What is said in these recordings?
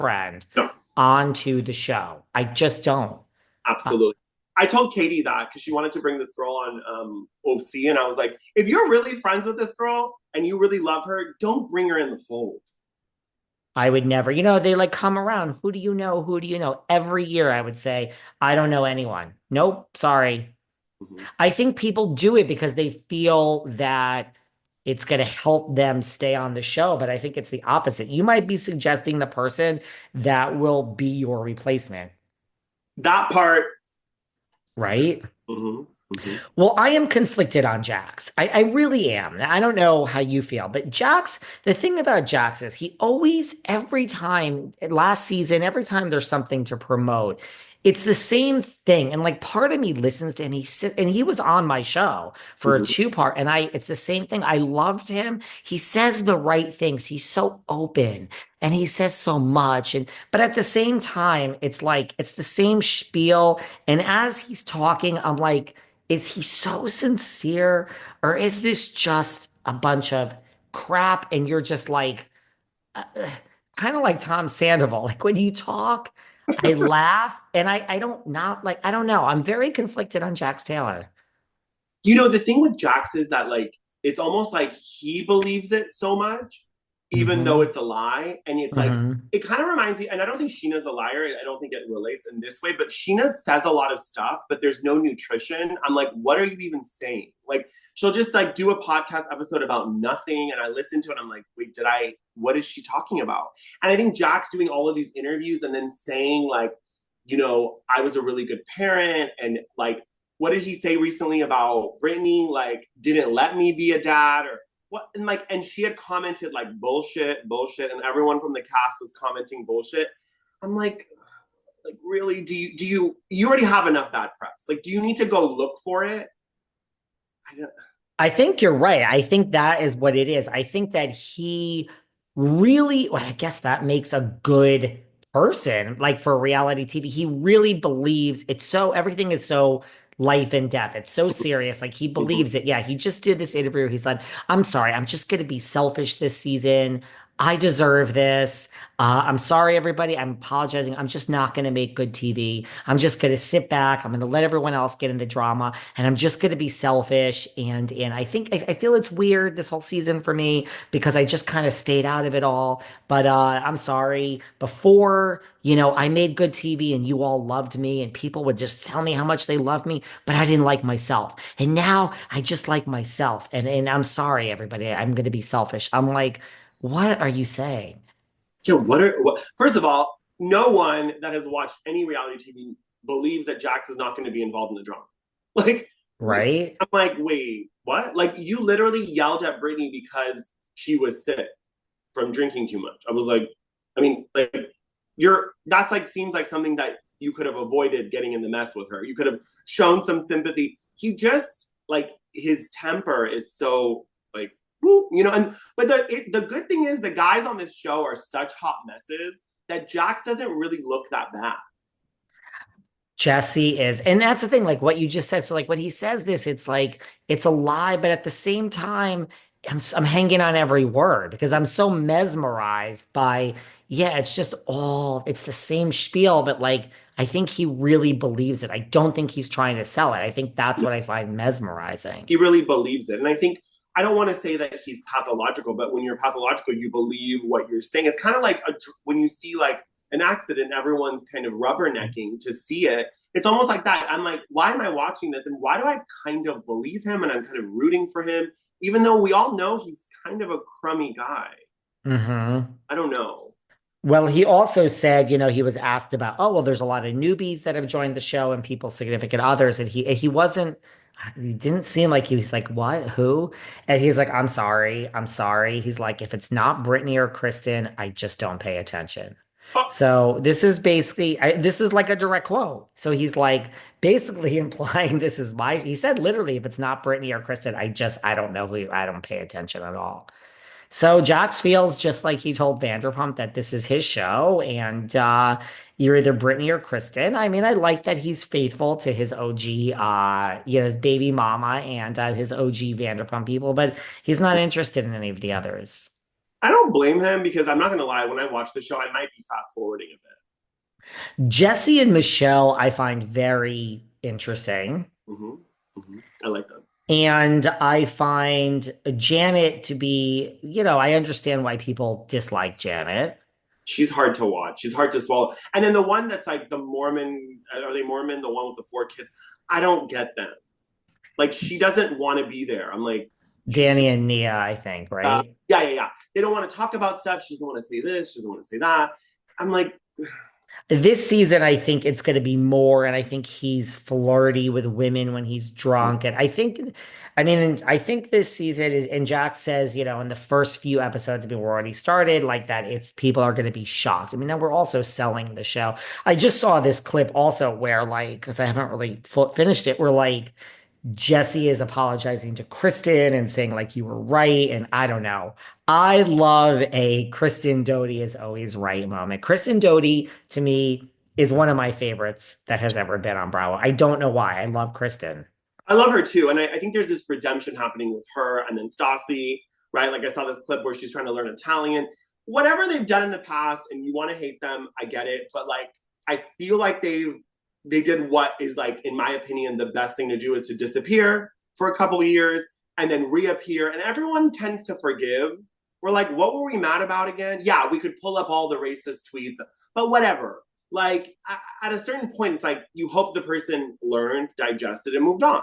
friend No, onto the show. I just don't. Uh, absolutely. I told Katie that because she wanted to bring this girl on OC, and I was like, if you're really friends with this girl and you really love her, don't bring her in the fold. I would never, they like come around. Who do you know? Who do you know? Every year I would say, I don't know anyone. Nope, sorry. Mm-hmm. I think people do it because they feel that it's going to help them stay on the show, but I think it's the opposite. You might be suggesting the person that will be your replacement, That part. right? Mm-hmm. Mm-hmm. Well, I am conflicted on Jax. I really am. I don't know how you feel, but Jax, the thing about Jax is he always, every time, last season, every time there's something to promote, it's the same thing. And like part of me listens to him. And he was on my show for a Mm-hmm. two-part, and it's the same thing. I loved him. He says the right things. He's so open and he says so much. But at the same time, it's like it's the same spiel. And as he's talking, I'm like, is he so sincere, or is this just a bunch of crap? And you're just like, uh, kind of like Tom Sandoval. Like when you talk, I laugh and I don't not like, I don't know. I'm very conflicted on Jax Taylor. The thing with Jax is that like it's almost like he believes it so much, even though Hmm. it's a lie. And it's like Hmm. it kind of reminds me, and I don't think Sheena's a liar. I don't think it relates in this way, but Sheena says a lot of stuff, but there's no nutrition. I'm like, what are you even saying? Like she'll just like do a podcast episode about nothing, and I listen to it. I'm like, wait, what is she talking about? And I think Jack's doing all of these interviews and then saying like, I was a really good parent and like what did he say recently about Brittany? Like, didn't let me be a dad or what? And she had commented like bullshit, bullshit, and everyone from the cast was commenting bullshit. I'm like really? Do you already have enough bad press? Like, do you need to go look for it? I don't. I think you're right. I think that is what it is. I think that he really, well, I guess that makes a good person, like for reality TV. He really believes it's so, everything is so life and death. It's so serious. Like he Mhm. believes it. Yeah, he just did this interview. He's like, I'm sorry, I'm just going to be selfish this season. I deserve this. I'm sorry, everybody. I'm apologizing. I'm just not going to make good TV. I'm just going to sit back. I'm going to let everyone else get in the drama, and I'm just going to be selfish. And I think I feel it's weird this whole season for me because I just kind of stayed out of it all. But I'm sorry. Before, I made good TV and you all loved me, and people would just tell me how much they love me, but I didn't like myself. And now I just like myself. And I'm sorry, everybody. I'm going to be selfish. I'm like, what are you saying? First of all, no one that has watched any reality TV believes that Jax is not going to be involved in the drama. Like, Right? I'm like, wait, what? Like, you literally yelled at Brittany because she was sick from drinking too much. I was like, I mean, like, that's like seems like something that you could have avoided getting in the mess with her. You could have shown some sympathy. He just like his temper is so like, and but the good thing is the guys on this show are such hot messes that Jax doesn't really look that bad. Jesse is, and that's the thing, like what you just said. So, like when he says this, it's like it's a lie, but at the same time, I'm hanging on every word because I'm so mesmerized by, yeah, it's just it's the same spiel, but like I think he really believes it. I don't think he's trying to sell it. I think that's what I find mesmerizing. He really believes it. And I think I don't want to say that he's pathological, but when you're pathological, you believe what you're saying. It's kind of like when you see like an accident, everyone's kind of rubbernecking to see it. It's almost like that. I'm like, why am I watching this? And why do I kind of believe him? And I'm kind of rooting for him, even though we all know he's kind of a crummy guy. Hmm. I don't know. Well, he also said, he was asked about, oh, well, there's a lot of newbies that have joined the show and people's significant others. And he didn't seem like he was like, what, who? And he's like, I'm sorry. I'm sorry. He's like, if it's not Brittany or Kristen, I just don't pay attention. Oh, So this is basically, this is like a direct quote. So he's like basically implying he said literally, if it's not Brittany or Kristen, I don't know I don't pay attention at all. So Jax feels just like he told Vanderpump that this is his show, and you're either Brittany or Kristen. I mean, I like that he's faithful to his OG, his baby mama and his OG Vanderpump people, but he's not interested in any of the others. I don't blame him because I'm not gonna lie, when I watch the show, I might be fast forwarding a Jesse and Michelle, I find very interesting. bit. I like that. And I find Janet to be, I understand why people dislike Janet. She's hard to watch. She's hard to swallow. And then the one that's like the Mormon, are they Mormon? The one with the four kids. I don't get them. Like she doesn't want to be there. I'm like, Danny and Nia, I think, right? yeah. They don't want to talk about stuff. She doesn't want to say this. She doesn't want to say that. I'm like, This season, I think it's going to be more, and I think he's flirty with women when he's drunk. And I think this season is, and Jack says, in the first few episodes, I mean, we're already started like that. It's people are going to be shocked. I mean, now we're also selling the show. I just saw this clip also where, like, because I haven't really finished it, where like Jesse is apologizing to Kristen and saying, like, you were right. And I don't know. I love a Kristen Doody is always right moment. Kristen Doody, to me, is one of my favorites that has ever been on Bravo. I don't know why. I love Kristen. I love her too. And I think there's this redemption happening with her and then Stassi, right? Like I saw this clip where she's trying to learn Italian. Whatever they've done in the past and you want to hate them, I get it. But like, I feel like they did what is like, in my opinion, the best thing to do is to disappear for a couple of years and then reappear. And everyone tends to forgive. We're like, what were we mad about again? Yeah, we could pull up all the racist tweets, but whatever. Like at a certain point, it's like you hope the person learned, digested, and moved on.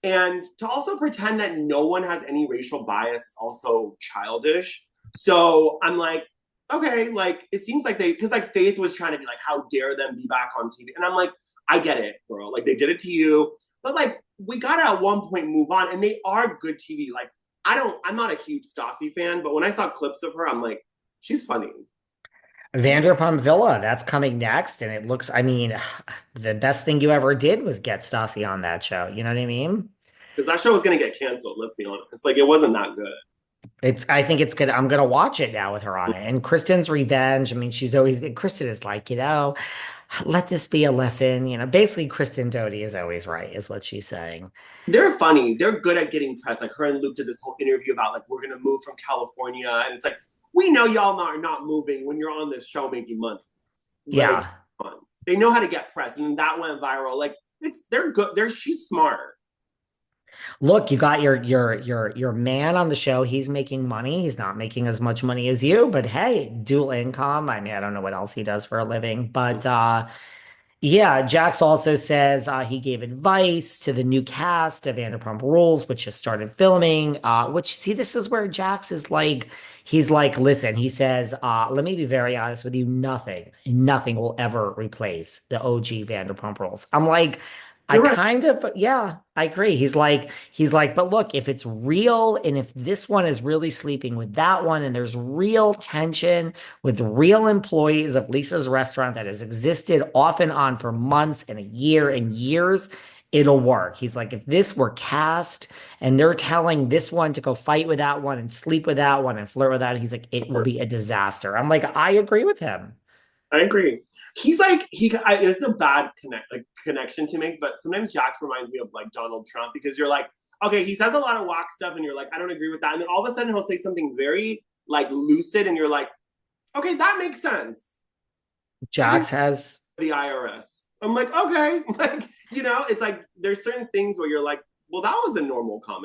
And to also pretend that no one has any racial bias is also childish. So I'm like, okay, like it seems like because like Faith was trying to be like, how dare them be back on TV? And I'm like, I get it, girl. Like they did it to you, but like we gotta at one point move on. And they are good TV. Like I'm not a huge Stassi fan, but when I saw clips of her, I'm like, she's funny. Vanderpump Villa, that's coming next. And it looks, I mean, the best thing you ever did was get Stassi on that show. You know what I mean? Because that show was gonna get canceled, let's be honest. Like it wasn't that good. I think it's good. I'm gonna watch it now with her on it. And Kristen's revenge. I mean, Kristen is like, let this be a lesson. Basically, Kristen Doty is always right, is what she's saying. They're funny. They're good at getting press. Like her and Luke did this whole interview about like we're gonna move from California, and it's like we know y'all are not moving when you're on this show making money. Like, Yeah. they know how to get press, and that went viral. Like they're good. She's smart. Look, you got your man on the show. He's making money. He's not making as much money as you, but hey, dual income. I mean, I don't know what else he does for a living, but yeah, Jax also says he gave advice to the new cast of Vanderpump Rules, which just started filming. See, this is where Jax is like, he's like, listen, he says, let me be very honest with you, nothing will ever replace the OG Vanderpump Rules. I'm like, You're right. yeah, I agree. He's like, but look, if it's real and if this one is really sleeping with that one and there's real tension with real employees of Lisa's restaurant that has existed off and on for months and a year and years, it'll work. He's like, if this were cast and they're telling this one to go fight with that one and sleep with that one and flirt with that, he's like, it will be a disaster. I'm like, I agree with him. I agree. He's like this is a bad connection to make, but sometimes Jax reminds me of like Donald Trump because you're like, okay, he says a lot of whack stuff, and you're like, I don't agree with that, and then all of a sudden he'll say something very like lucid, and you're like, okay, that makes sense. Jax has The IRS. I'm like, okay, like it's like there's certain things where you're like, well, that was a normal comment.